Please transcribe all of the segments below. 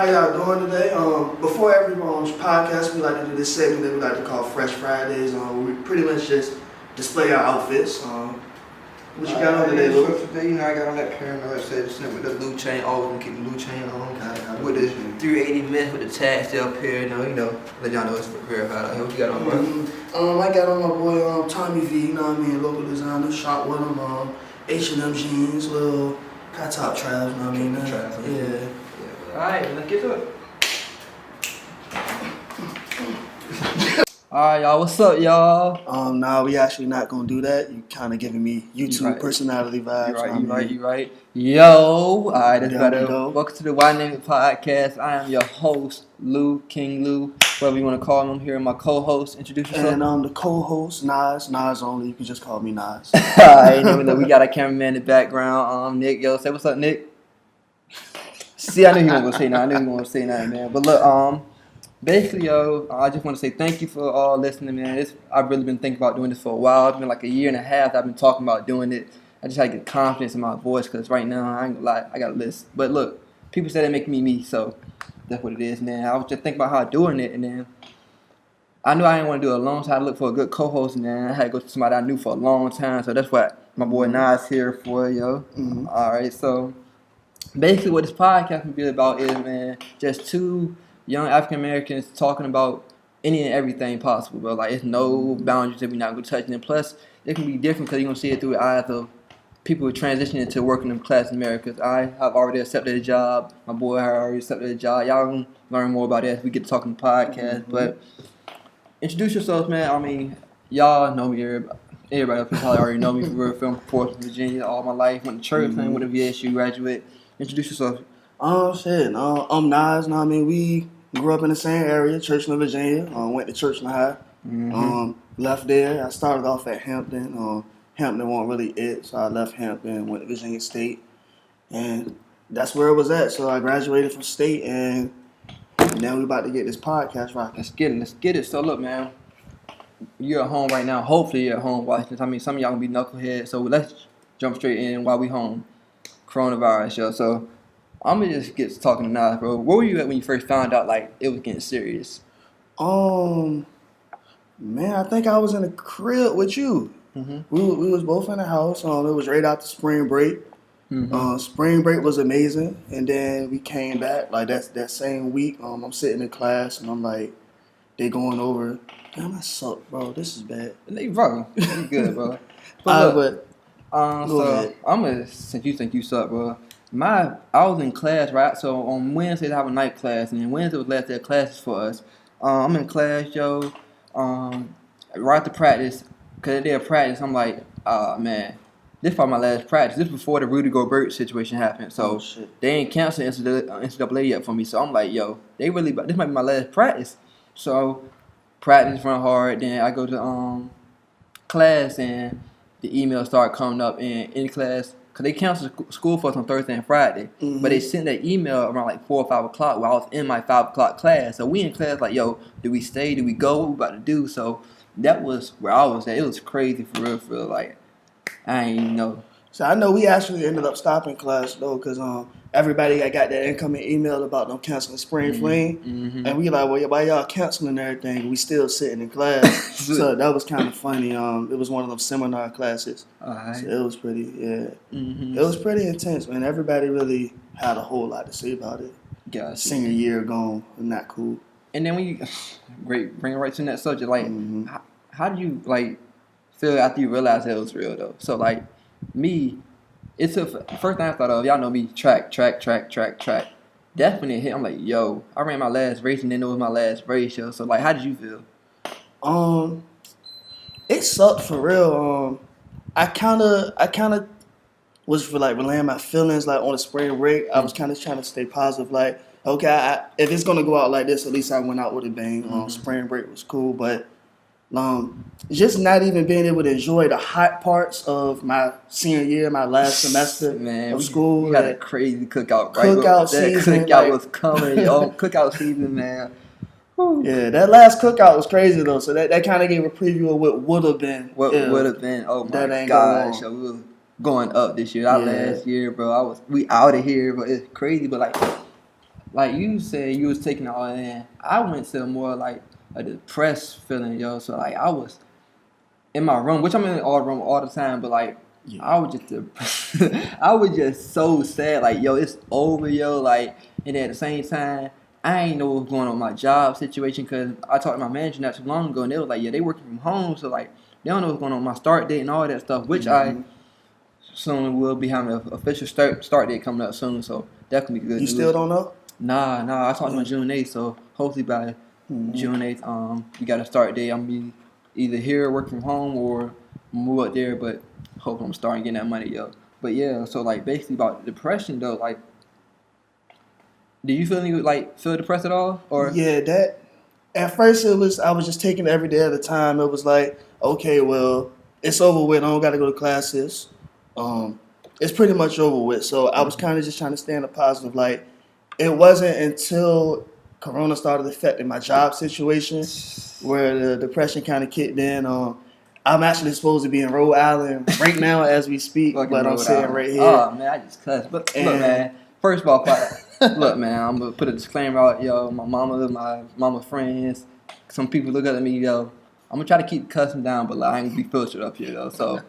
How y'all doing today? Before every podcast, we like to do this segment that we like to call Fresh Fridays. We pretty much just display our outfits. What you got on today, Lou? So today, I got on that paranoid set with the Lou chain, always keep the Lou chain on. With the 380 minutes with the tag still up here, let y'all know it's verified out here. What you got on, bro? I got on my boy Tommy V, you know what I mean, local designer, shot with him, H&M jeans, little high top traps, you know what I mean? Yeah. Alright, let's get to it. Alright, y'all, what's up, y'all? Nah, we actually not gonna do that. You kind of giving me YouTube personality vibes. You right. Yo, alright, that's There we better. go. Welcome to the Why Name It Podcast. I am your host, Lou, King Lou, whatever you want to call him. Here, my co-host. Introduce yourself. And the co-host, Nas only. You can just call me Nas. Alright, we got our cameraman in the background, Nick. Yo, say what's up, Nick. See, I knew he wasn't gonna say nothing, man. But look, basically, yo, I just want to say thank you for all listening, man. I've really been thinking about doing this for a while. It's been like a year and a half I've been talking about doing it. I just had to get confidence in my voice because right now, I ain't gonna lie, I got a list. But look, people say that make me, so that's what it is, man. I was just thinking about how doing it, and then I knew I didn't want to do it alone, so I had to look for a good co-host, and then I had to go to somebody I knew for a long time. So that's what my boy Nas here for, yo. Mm-hmm. All right, so basically what this podcast will be about is, man, just two young African Americans talking about any and everything possible, bro. Like, it's no boundaries that we're not going to touch. And plus, it can be different because you're going to see it through the eyes of people who are transitioning to working in class in America. I have already accepted a job. My boy has already accepted a job. Y'all going to learn more about that as we get to talking the podcast. Mm-hmm. But introduce yourselves, man. I mean, y'all know me. Everybody else probably already know me from Portsmouth, Virginia all my life. Went to church, and with a VSU graduate. Introduce yourself. I'm Nas. Know what I mean, we grew up in the same area, Churchland, Virginia. Went to Churchland High. Mm-hmm. Left there. I started off at Hampton. Hampton wasn't really it, so I left Hampton, went to Virginia State, and that's where it was at. So I graduated from state, and now we about to get this podcast rocking. Let's get it. So look, man, you're at home right now. Hopefully you're at home watching this. I mean, some of y'all gonna be knuckleheads. So let's jump straight in while we home. Coronavirus, yo. So I'm gonna just get talking to Nas, bro. Where were you at when you first found out like it was getting serious? Man, I think I was in the crib with you. Mm-hmm. We was both in the house. It was right after spring break. Mm-hmm. Spring break was amazing, and then we came back like that same week. I'm sitting in class, and I'm like, they going over. Damn, I suck, bro. This is bad. Bro, you good, bro. But So I'm gonna, since you think you suck, bro. I was in class, right? So on Wednesdays I have a night class, and then Wednesday was last day of classes for us. I'm in class, yo. Right after practice, cause the day of practice, I'm like, man, this is probably my last practice. This is before the Rudy Gobert situation happened, so they ain't canceled NCAA yet for me. So I'm like, yo, this might be my last practice. So practice run hard, then I go to class, and the emails start coming up in class. Because they canceled school for us on Thursday and Friday. Mm-hmm. But they sent that email around like 4 or 5 o'clock while I was in my 5 o'clock class. So we in class like, yo, do we stay? Do we go? What we about to do? So that was where I was at. It was crazy for real. Like, I ain't even know. So I know we actually ended up stopping class though, because everybody got that incoming email about them canceling spring fling, and we like, well, why y'all canceling everything? We still sitting in class, so that was kind of funny. It was one of them seminar classes, Alright. so it was pretty, it was pretty intense, man. Everybody really had a whole lot to say about it. Gotcha. Senior year gone, not cool. And then when you bring it right to that subject, like, how do you like feel after you realize that it was real though? So like me. It's the first thing I thought of. Y'all know me, track. That's when it hit. I'm like, yo, I ran my last race and then it was my last race, yo. So like, how did you feel? It sucked for real. I kind of was for like relaying my feelings like on the spring break. I was kind of trying to stay positive. Like, okay, if it's gonna go out like this, at least I went out with a bang. Spring break was cool, but just not even being able to enjoy the hot parts of my senior year, my last semester of school. We had a crazy cookout, right? Cookout season. Cookout was coming, yo. Cookout season, man. Whew. Yeah, that last cookout was crazy though. So that kind of gave a preview of what would have been. What would have been? Oh my gosh, yo, we was going up this year. Last year, bro, we out of here, but it's crazy. But like, like you said, you was taking it all in. I went to more like a depressed feeling, yo. So like I was in my room, which I'm in all room all the time, but like Yeah. I was just I was just so sad, like yo, it's over, yo, like, and at the same time, I ain't know what was going on with my job situation because I talked to my manager not too long ago, and they was like, yeah, they working from home, so like they don't know what's going on with my start date and all that stuff, which I soon will be having an official start date coming up soon, so definitely good You news. still don't know? Nah, I talked to him June 8th, so hopefully by June 8th, we got a start date. I'm gonna be either here work from home or move up there, but hopefully I'm starting getting that money, yo. But yeah, so like basically about depression though, like, do you feel depressed at all, or? Yeah, that at first I was just taking it every day at a time. It was like, okay, well, it's over with. I don't got to go to classes. It's pretty much over with. So I was kind of just trying to stay in a positive light. It wasn't until Corona started affecting my job situation where the depression kind of kicked in. I'm actually supposed to be in Rhode Island right now as we speak, Fucking but I'm Rhode sitting Island. right here. Oh man, I just cussed. But look, man. First of all, look, man. I'm gonna put a disclaimer out, yo. My mama friends, some people look up at me, yo. I'm gonna try to keep cussing down, but like, I ain't gonna be filtered up here, though. So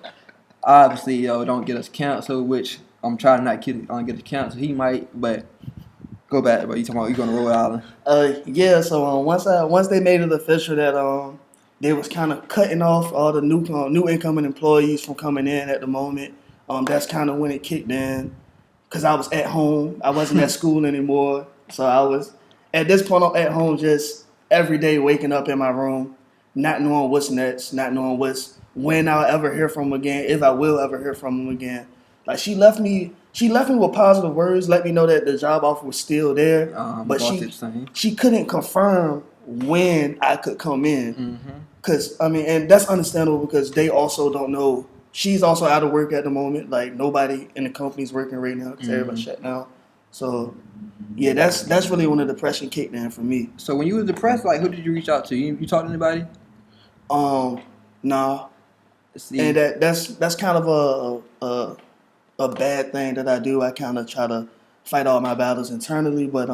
obviously, yo, don't get us canceled. Which I'm trying to not get us canceled. He might, but go back. But you talking about you going to Rhode Island? Yeah. So once they made it official that they was kind of cutting off all the new incoming employees from coming in at the moment. That's kind of when it kicked in, because I was at home. I wasn't at school anymore, so I was at this point I'm at home just every day waking up in my room, not knowing what's next, not knowing when I'll ever hear from him again, if I will ever hear from him again. Like she left me with positive words, let me know that the job offer was still there, but she couldn't confirm when I could come in. Cause I mean, and that's understandable because they also don't know. She's also out of work at the moment. Like nobody in the company's working right now because everybody shut down. So yeah, that's really when the depression kicked in for me. So when you was depressed, like who did you reach out to? You talked to anybody? Nah. And that's kind of a bad thing that I do. I kind of try to fight all my battles internally, but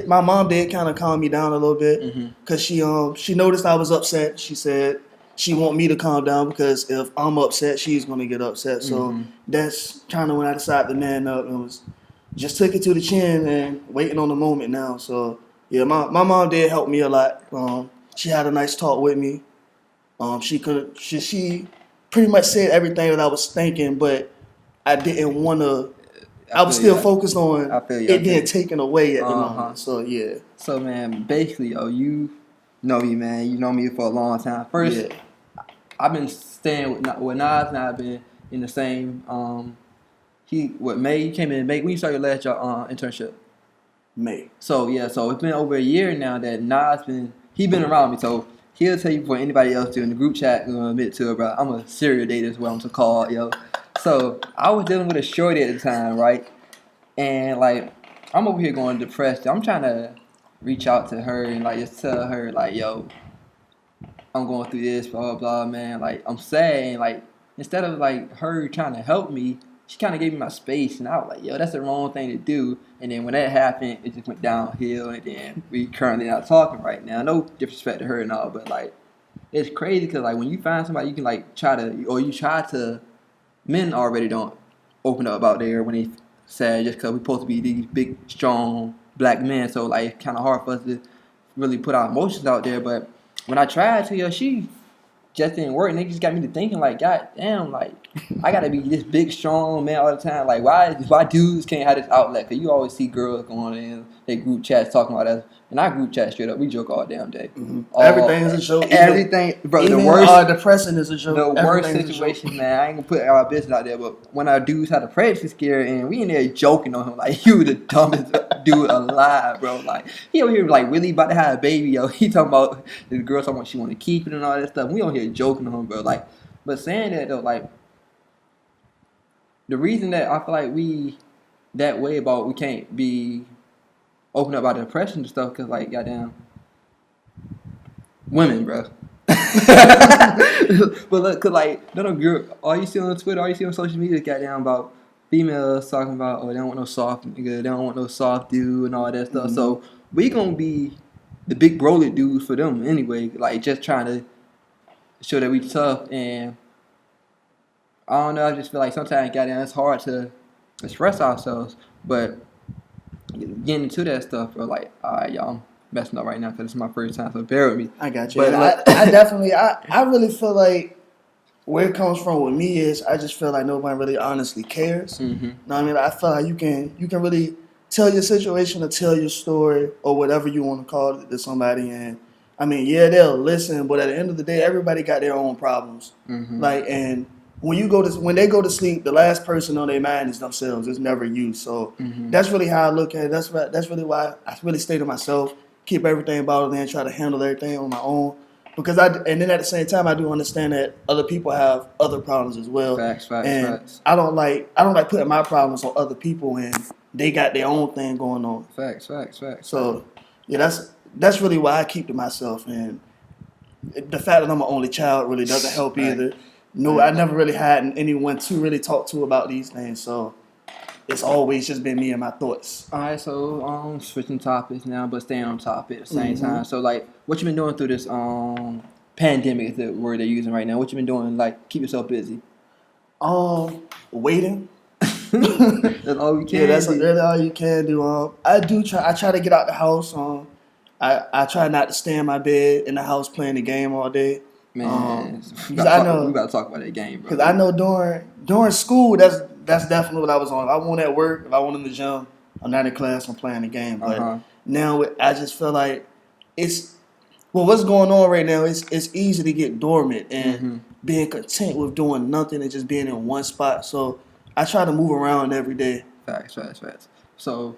my mom did kind of calm me down a little bit because she noticed I was upset. She said she want me to calm down because if I'm upset, she's going to get upset. So that's kind of when I decided to man up and just took it to the chin and waiting on the moment now. So yeah, my mom did help me a lot. She had a nice talk with me. She pretty much said everything that I was thinking, but I didn't want to. I was still focused on it being taken away at the moment. So yeah. So man, basically, you know me, man. You know me for a long time. First, I've been staying with Nas, and I've been in the same. May you came in May. When you started your last job internship? May. So yeah, so it's been over a year now that Nas been around me. So he'll tell you before anybody else do in the group chat. I'm gonna admit to it, bro. I'm a serial dater, is what I'm to call, yo. So I was dealing with a shorty at the time, right? And like I'm over here going depressed. I'm trying to reach out to her and like just tell her like, yo, I'm going through this, blah blah blah, man. Like I'm sad, and like instead of like her trying to help me, she kind of gave me my space, and I was like, yo, that's the wrong thing to do. And then when that happened, it just went downhill, and then we currently not talking right now. No disrespect to her and all, but like it's crazy because like when you find somebody you can like try to. Men already don't open up about there when they sad just because we're supposed to be these big, strong black men. So, like, it's kind of hard for us to really put our emotions out there. But when I tried to, she just didn't work. And it just got me to thinking, like, God damn, like, I got to be this big, strong man all the time. Like, why dudes can't have this outlet? Because you always see girls going in their group chats talking about us. In our group chat, straight up, we joke all damn day. Everything is a joke. Everything, bro. Even the worst, depressing is a joke. The worst situation, man. I ain't gonna put our business out there, but when our dudes had a pregnancy scare and we in there joking on him, like you the dumbest dude alive, bro. Like he over here like really about to have a baby, yo. He talking about the girl talking about she want to keep it and all that stuff. We on here joking on him, bro. Like, but saying that though, like the reason that I feel like we that way about we can't be open up about depression and stuff because like goddamn women, bro. But look, cause like no girl, all you see on Twitter, all you see on social media is goddamn about females talking about, oh, they don't want no soft nigga, they don't want no soft dude and all that stuff. So we gonna be the big broly dudes for them anyway. Like just trying to show that we tough. And I don't know. I just feel like sometimes, goddamn, it's hard to express ourselves. But getting into that stuff, bro, like, all right, y'all, I'm messing up right now because it's my first time, so bear with me. I got you. But I definitely, I really feel like where it comes from with me is I just feel like nobody really honestly cares. Mm-hmm. You know what I mean? I feel like you can really tell your situation or tell your story or whatever you want to call it to somebody, and I mean, yeah, they'll listen, but at the end of the day, everybody got their own problems. Mm-hmm. Like, and when they go to sleep, the last person on their mind is themselves. It's never you. So that's really how I look at it. That's really why I really stay to myself, keep everything bottled in, try to handle everything on my own. And then at the same time, I do understand that other people have other problems as well. Facts. I don't like putting my problems on other people, and they got their own thing going on. Facts. So yeah, that's really why I keep to myself, and the fact that I'm an only child really doesn't help either. No, I never really had anyone to really talk to about these things, so it's always just been me and my thoughts. All right, so switching topics now, but staying on topic at the same time. So like, what you been doing through this pandemic is the word they're using right now. What you been doing, like, keep yourself busy? Waiting. That's all we can. Yeah, that's really all you can do. I try to get out the house. I try not to stay in my bed in the house playing the game all day. Man, we I gotta know we gotta talk about that game, bro. because I know during school that's definitely what I was on. If I wasn't at work, if I wasn't in the gym, I'm not in class, I'm playing the game. But now I just feel like what's going on right now is it's easy to get dormant and being content with doing nothing and just being in one spot. So I try to move around every day. Facts. So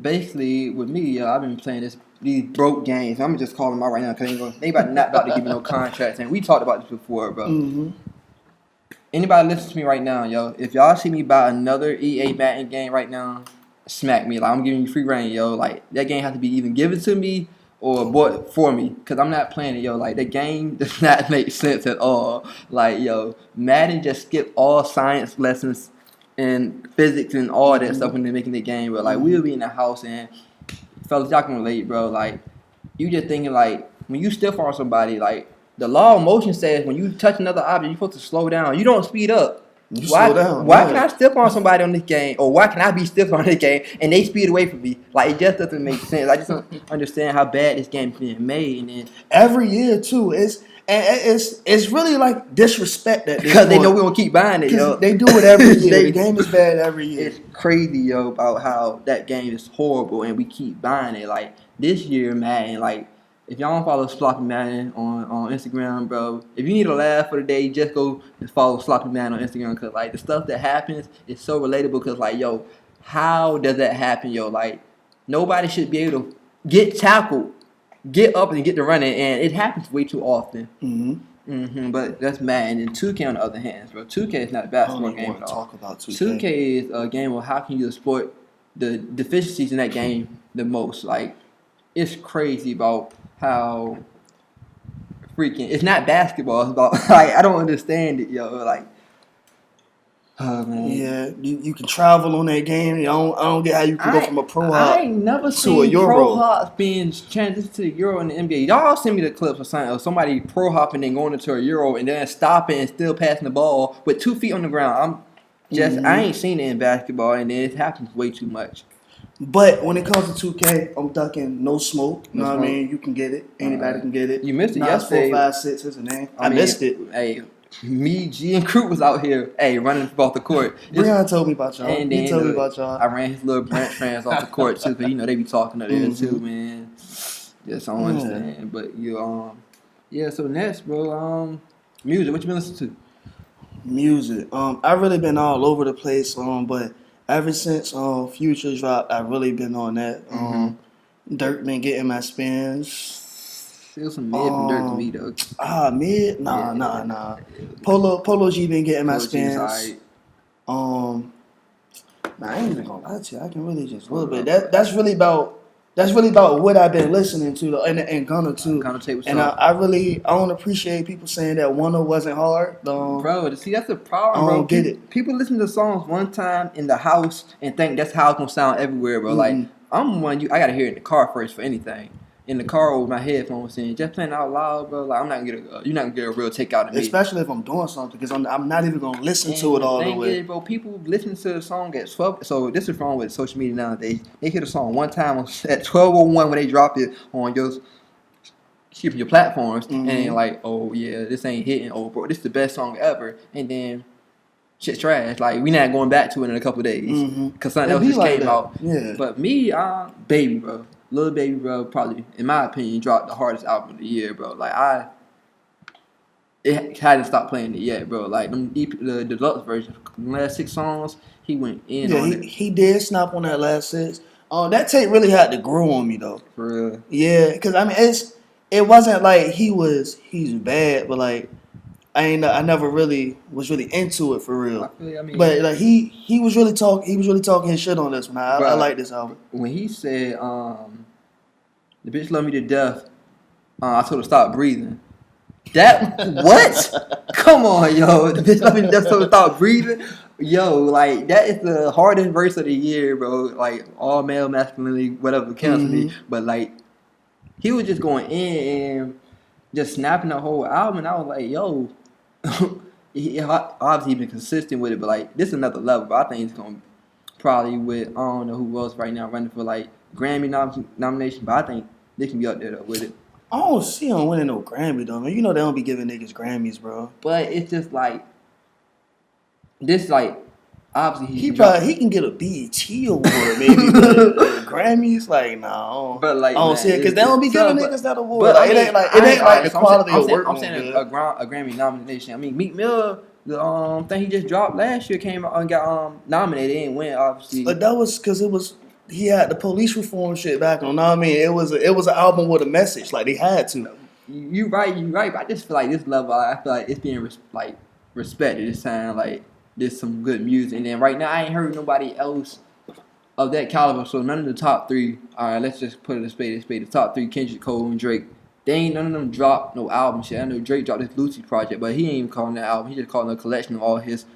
basically, with me, I've been playing these broke games. I'm just calling them out right now because they not about to give me no contracts. And we talked about this before, bro. Anybody listen to me right now, yo? If y'all see me buy another EA Madden game right now, smack me. Like, I'm giving you free reign, yo. Like, that game has to be even given to me or bought for me because I'm not playing it, yo. Like, the game does not make sense at all. Like, yo, Madden just skipped all science lessons and physics and all that stuff when they're making the game. But, like, we'll be in the house and, fellas, y'all can relate, bro. Like, you just thinking, like, when you stiff on somebody, like, the law of motion says when you touch another object, you're supposed to slow down. You don't speed up. Slow down. Why can I stiff on somebody on this game, or why can I be stiff on this game and they speed away from me? Like, it just doesn't make sense. I just don't understand how bad this game is being made. And then every year too, it's really like disrespect that because they know we gonna keep buying it, yo. They do it every year. The game is bad every year. It's crazy, yo, about how that game is horrible and we keep buying it. Like this year, man, like. If y'all don't follow Sloppy Man on Instagram, bro, if you need a laugh for the day, just go and follow Sloppy Man on Instagram because, like, the stuff that happens is so relatable because, like, yo, how does that happen, yo? Like, nobody should be able to get tackled, get up and get to running, and it happens way too often. But that's mad. And then 2K on the other hand, bro, 2K is not a basketball game at all. 2K is a game of how can you exploit the deficiencies in that game the most. Like, it's crazy about how freaking it's not basketball. It's about like I don't understand it, yo. Like, oh man. Yeah, you can travel on that game. I don't get how you can go from a pro hop I ain't never to seen a Euro. pro hops being transitioned to the Euro in the NBA. Y'all send me the clips of somebody pro hopping and going into a Euro and then stopping and still passing the ball with 2 feet on the ground. I ain't seen it in basketball, and it happens way too much. But when it comes to 2K, I'm ducking no smoke. You know what I mean? You can get it. Anybody can get it. You missed it Nas yesterday. 456 is the name. I missed it. Hey, me, G, and Crew was out here, running off the court. Breon told me about y'all. And He told me about y'all. I ran his little branch fans off the court too, because they be talking up there too, man. Just don't understand. But so next, bro, music. What you been listening to? Music. I've really been all over the place. But ever since Future dropped, I've really been on that. Dirk been getting my spins. Still some mid from Dirk to me though. Mid? Nah. Polo G been getting my spins. Right. I ain't even gonna lie to you. I can really just a little bit. That's really about That's really about what I've been listening to, though, and Gunna too. Gunna tape was and I don't appreciate people saying that Wonder wasn't hard. Bro, see, that's the problem, I bro. don't get it. People listen to songs one time in the house and think that's how it's gonna sound everywhere, bro. Like, I'm one, I gotta hear it in the car first for anything. In the car with my headphones in, just playing out loud, bro. Like, you're not gonna get a real take out of me. Especially if I'm doing something, because I'm not even gonna listen to it all the way. Is, bro, people listen to the song at 12. So this is wrong with social media nowadays. They hear the song one time at 12:01 when they drop it on your platforms, and like, oh yeah, this ain't hitting. Oh, bro, this is the best song ever, and then shit's trash. Like, we not going back to it in a couple of days because something else just came out. Yeah. But me, Baby, bro. Lil Baby, bro, probably, in my opinion, dropped the hardest album of the year, bro. Like, it hadn't stopped playing it yet, bro. Like, the deluxe version, the last 6 songs, he went in on it. He did snap on that last 6. That tape really had to grow on me, though. For real. Yeah, because, I mean, it wasn't like he's bad, but, like, I never really was really into it for real. But like he was really talking his shit on this one. I like this album. When he said, "The bitch love me to death," I told her stop breathing. That what? Come on, yo. The bitch love me to death, told her stop breathing. Yo, like, that is the hardest verse of the year, bro. Like, all male masculinity, whatever, cancel me. But like, he was just going in and just snapping the whole album. And I was like, yo. He obviously been consistent with it, but like, this is another level. But I think it's gonna probably with, I don't know who else right now running for like Grammy nomination, but I think they can be up there though with it. I don't see him winning no Grammy though, man. You know they don't be giving niggas Grammys, bro. But it's just like this, like, obviously he can get a BET award maybe, but Grammys, like, no. But like, I don't see it because they don't be giving niggas that award. But like, it ain't like the quality of work. I'm saying a Grammy nomination. I mean, Meek Mill, the thing he just dropped last year came out and got nominated and win, obviously. But that was because he had the police reform shit back on. I mean, it was an album with a message. Like, they had to. You right. But I just feel like this level, I feel like it's being respected this time. Like, there's some good music, and then right now I ain't heard nobody else of that caliber. So none of the top 3. All right, let's just put it a spade. The top 3: Kendrick, Cole, and Drake. They ain't none of them dropped no album shit. I know Drake dropped his Lucy project, but he ain't even calling that album. He just calling it a collection of all his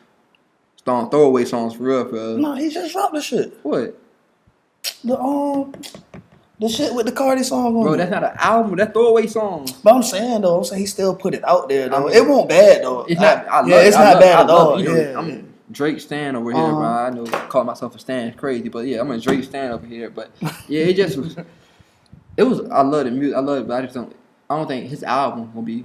throwaway songs for real. No, he just dropped the shit. What? The shit with the Cardi song on it. Bro, that's not an album. That's throwaway songs. But I'm saying he still put it out there though. It won't bad though. It's not. It's not bad at all. I'm a Drake stan over here, bro. I know calling myself a stan is crazy, but yeah, I'm a Drake stan over here. But yeah, it just was. It was. I love the music. I love it, but I don't think his album will be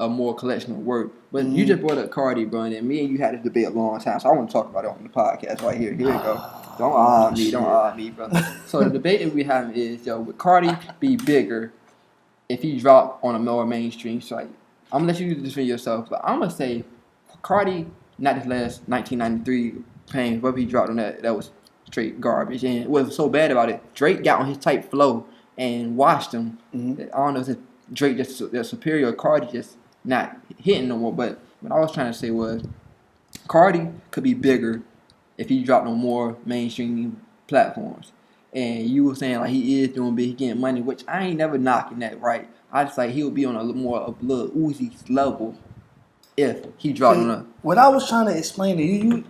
a more collection of work. But you just brought up Cardi, bro, and me and you had this debate a long time, so I want to talk about it on the podcast right here. Here we go. Don't eye me, brother. So the debate that we have is, would Cardi be bigger if he dropped on a more mainstream site? I'm gonna let you defend yourself, but I'm gonna say Cardi, not his last 1993 Pain, whatever he dropped on that was straight garbage. And what was so bad about it, Drake got on his type flow and watched him. I don't know if Drake just superior, Cardi just not hitting no more. But what I was trying to say was, Cardi could be bigger if he dropped on more mainstream platforms. And you were saying like he is doing big, he getting money, which I ain't never knocking that, right? I just like he'll be on a little Uzi level if he dropped on a. What I was trying to explain to you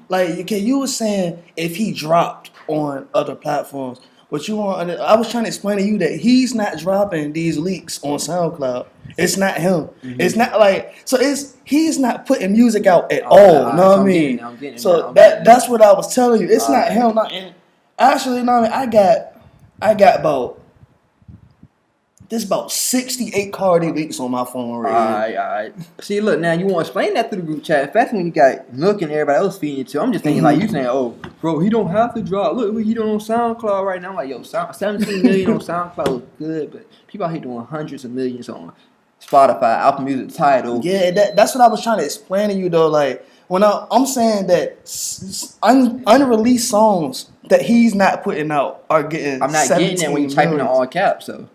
were saying if he dropped on other platforms, but I was trying to explain to you that he's not dropping these leaks on SoundCloud. It's not him. It's not like he's not putting music out at all. You know what I mean? So that's what I was telling you. It's not him. Actually, no. I got about 68 Cardi leaks on my phone right now. All right. See, look, now you want to explain that through the group chat. Especially when you got Nook and everybody else feeding it to. I'm just thinking like you saying, oh, bro, he don't have to drop. Look what he doing on SoundCloud right now. I'm like, yo, 17 million on SoundCloud is good, but people out here doing hundreds of millions on Spotify, Apple Music, Tidal. Yeah, that's what I was trying to explain to you though. Like when I'm saying that unreleased songs that he's not putting out are getting. I'm not getting that when you type in all caps. So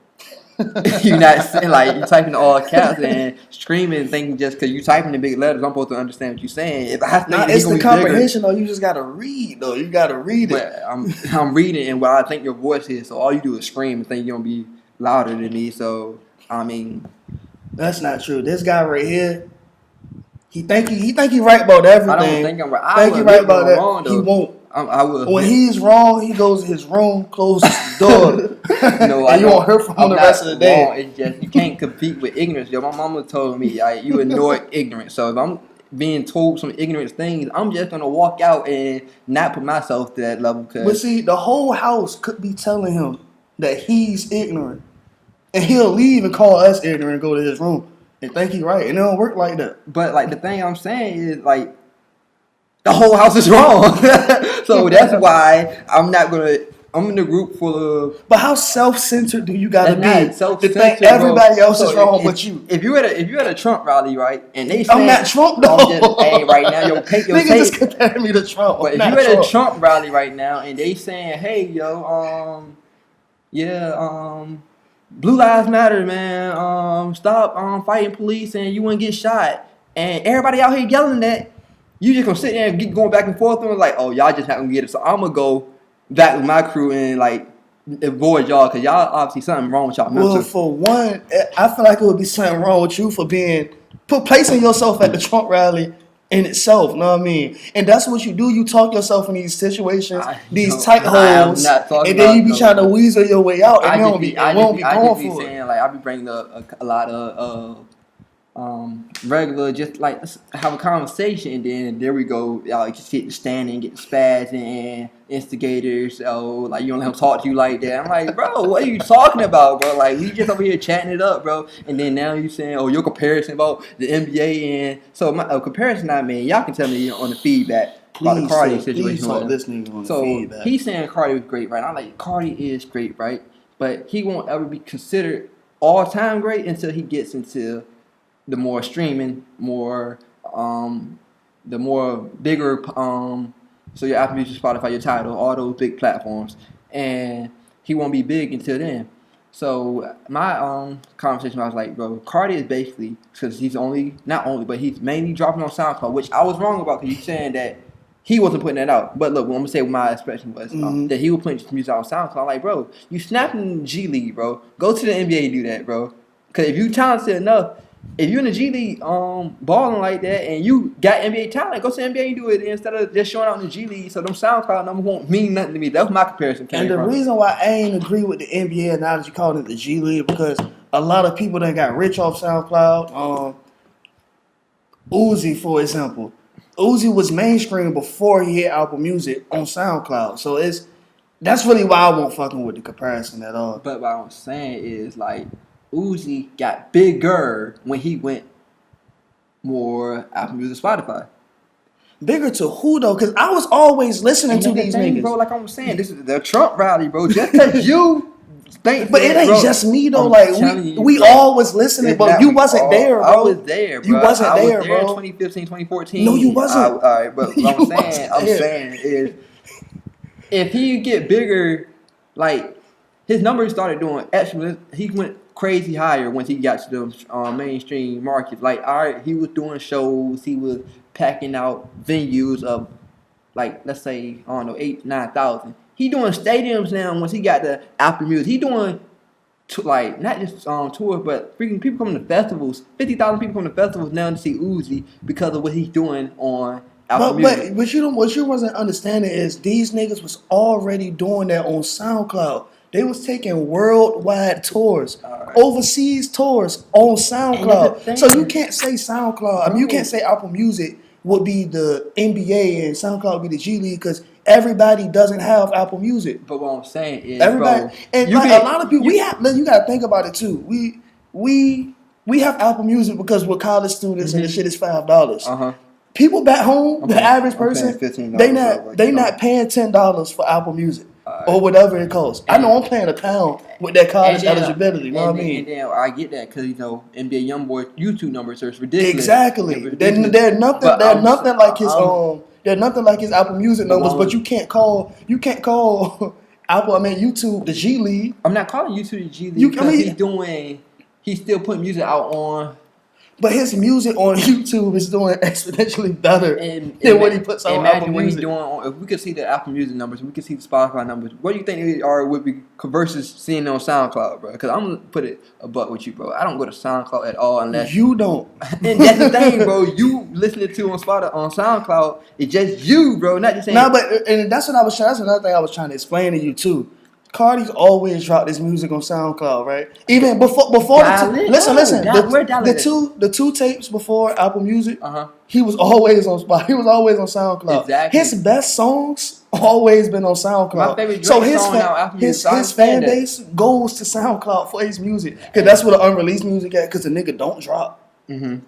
You're not saying like you typing all caps and streaming, thinking just because you typing the big letters, I'm supposed to understand what you're saying. If I think Nah, it's the comprehension though. You just gotta read though. You gotta read it. But I'm reading and what I think your voice is, so all you do is scream and think you're gonna be louder than me. So I mean, that's not true. This guy right here, he think he right about everything. I don't think I'm right. I think he right about that. Wrong, he won't. I will. When he's wrong, he goes to his room, closes the door. No, and you won't hear from him the rest of the day. Wrong. It's just you can't compete with ignorance. Yo, my mama told me you ignore ignorance. So if I'm being told some ignorant things, I'm just gonna walk out and not put myself to that level. But see, the whole house could be telling him that he's ignorant, and he'll leave and call us ignorant and go to his room and think he's right, and it don't work like that. But like the thing I'm saying is like the whole house is wrong. So that's why I'm not gonna. I'm in a group full of. But how self-centered do you gotta be to think bro. everybody else is wrong but you? If you're at a Trump rally, right, and they say I'm not Trump though. Hey, right now, yo, take your nigga just comparing me to Trump. But if you're at a Trump rally right now and they saying, hey, yo, Blue Lives Matter, man. Stop fighting police and you wouldn't get shot. And everybody out here yelling that. You just gonna sit there and keep going back and forth and like, oh, y'all just not gonna get it. So I'm gonna go back with my crew and like avoid y'all because y'all obviously something wrong with y'all. Well, for one, I feel like it would be something wrong with you for placing yourself at the Trump rally in itself. You know what I mean? And that's what you do. You talk yourself in these situations, these tight holes, and then you be trying to weasel your way out, and it won't be going for it. Like I be bringing up a lot of regular, just like let's have a conversation, and then there we go. Y'all just get standing, get spazzing, and instigators. Oh, like you don't let him talk to you like that. I'm like, bro, what are you talking about, bro? Like we just over here chatting it up, bro. And then now you saying, oh, your comparison about the NBA, and so my comparison I made. Y'all can tell me on the feedback about the Cardi situation. So he's saying Cardi was great, right? I'm like, Cardi is great, right? But he won't ever be considered all time great until he gets into the more streaming, the more bigger, so your Apple Music, Spotify, your Tidal, all those big platforms, and he won't be big until then. So my conversation, I was like, bro, Cardi is basically because he's but he's mainly dropping on SoundCloud, which I was wrong about because you're saying that he wasn't putting that out. But look, what I'm gonna say what my expression was that he was putting music out on SoundCloud. I'm like, bro, you snapping G League, bro. Go to the NBA and do that, bro. Because if you talented enough. If you're in the G League balling like that and you got NBA talent, go to the NBA and do it instead of just showing out in the G League. So them SoundCloud numbers won't mean nothing to me. That's my comparison. And the reason why I ain't agree with the NBA now that you call it the G League because a lot of people that got rich off SoundCloud. Uzi, for example. Uzi was mainstream before he hit Apple Music on SoundCloud. So that's really why I won't fucking with the comparison at all. But what I'm saying is like Uzi got bigger when he went more Apple Music, Spotify. Bigger to who though? Because I was always listening to these niggas, bro. Like I'm saying, this is the Trump rally, bro. Just because you think, but it ain't just me though. Like we all was listening, but you wasn't there, bro. I was there, bro. You wasn't there, bro. 2015, 2014. No, you wasn't. All right, but what I'm saying is, if he get bigger, like his numbers started doing actually, he went crazy higher once he got to the mainstream market. Like, all right, he was doing shows, he was packing out venues of, like, let's say, I don't know, 8,000-9,000. He doing stadiums now once he got the Apple Music. He doing, like, not just tours, but freaking people coming to festivals. 50,000 people coming to festivals now to see Uzi because of what he's doing on Apple Music. But what you wasn't understanding is these niggas was already doing that on SoundCloud. They was taking worldwide tours, overseas tours on SoundCloud. So you can't say SoundCloud. I mean, you can't say Apple Music would be the NBA and SoundCloud would be the G League because everybody doesn't have Apple Music. But what I'm saying is, everybody, bro, and like a lot of people, you got to think about it too. We have Apple Music because we're college students and the shit is $5. People back home, the average person, they not paying $10 for Apple Music. Or whatever it costs. I know I'm paying £1 with that college eligibility. You know what I mean? And then I get that because NBA YoungBoy YouTube numbers are ridiculous. Exactly. They're nothing like his Apple Music numbers. But you can't call Apple, I mean YouTube, the G League. I'm not calling YouTube the G League because he's still putting music out on. But his music on YouTube is doing exponentially better than what he puts on Apple Imagine what he's Music. doing on. If we could see the Apple Music numbers, we could see the Spotify numbers. What do you think they are would be versus seeing it on SoundCloud, bro? Because I'm gonna put it a buck with you, bro. I don't go to SoundCloud at all unless You don't. And that's the thing, bro. You listening to on Spotify on SoundCloud, it's just you, bro. Not just saying. No, but and that's what I was trying. That's another thing I was trying to explain to you too. Cardi's always dropped his music on SoundCloud, right? Even before listen. The two tapes before Apple Music, he was always on Spotify. He was always on SoundCloud. Exactly. His best songs always been on SoundCloud. My favorite Drake song now, Apple Music. His fan base goes to SoundCloud for his music because that's where the unreleased music at. Because the nigga don't drop. Mm-hmm.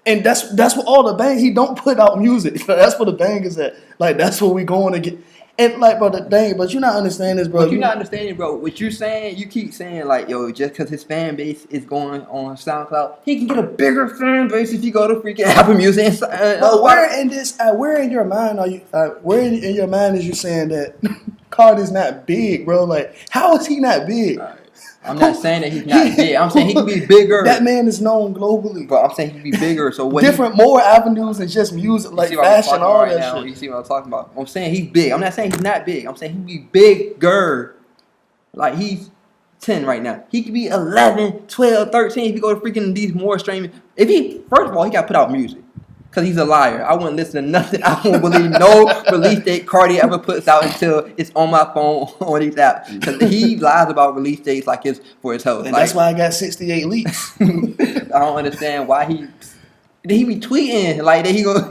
And that's what all the bang. He don't put out music. That's where the bang is at. Like that's what we going to get. And like, bro, the dang, but you not understanding this, bro. But you not understanding, bro. What you saying? You keep saying like, yo, just because his fan base is going on SoundCloud, he can get a bigger fan base if you go to freaking Apple Music. But where in your mind are you? Where in your mind is you saying that Cardi's not big, bro? Like, how is he not big? I'm not saying that he's not big. I'm saying he can be bigger. That man is known globally. But I'm saying he can be bigger. So what? More avenues than just music, like fashion, all that shit. You see what I'm talking about? I'm saying he's big. I'm not saying he's not big. I'm saying he can be bigger. Like he's 10 right now. He could be 11, 12, 13 if he go to freaking these more streaming. First of all, he got to put out music. Because he's a liar. I wouldn't listen to nothing. I won't believe no release date Cardi ever puts out until it's on my phone on these apps. Because he lies about release dates like it's for his host. And that's why I got 68 leaks. I don't understand why he be tweeting like that he go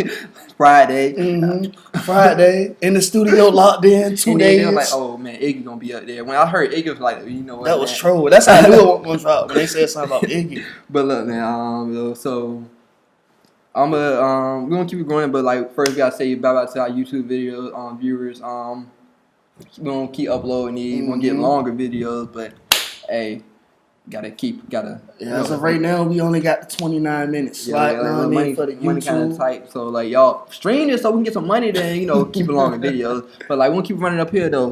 Friday. Mm-hmm. Friday in the studio locked in 2 days. They were like, oh man, Iggy gonna be up there. When I heard Iggy was like, you know what? That was troll. That's how I knew it was out when they said something about Iggy. But look, man, so we're gonna keep it going, but like first we gotta say bye bye to our YouTube videos, viewers. We're gonna keep uploading these. We're gonna get longer videos, but hey, gotta. Yeah, as of right now, we only got 29 minutes. Yeah, money for the YouTube. Money kind of tight, so like y'all stream this so we can get some money. Then keep it longer videos. But like we gonna keep running up here though.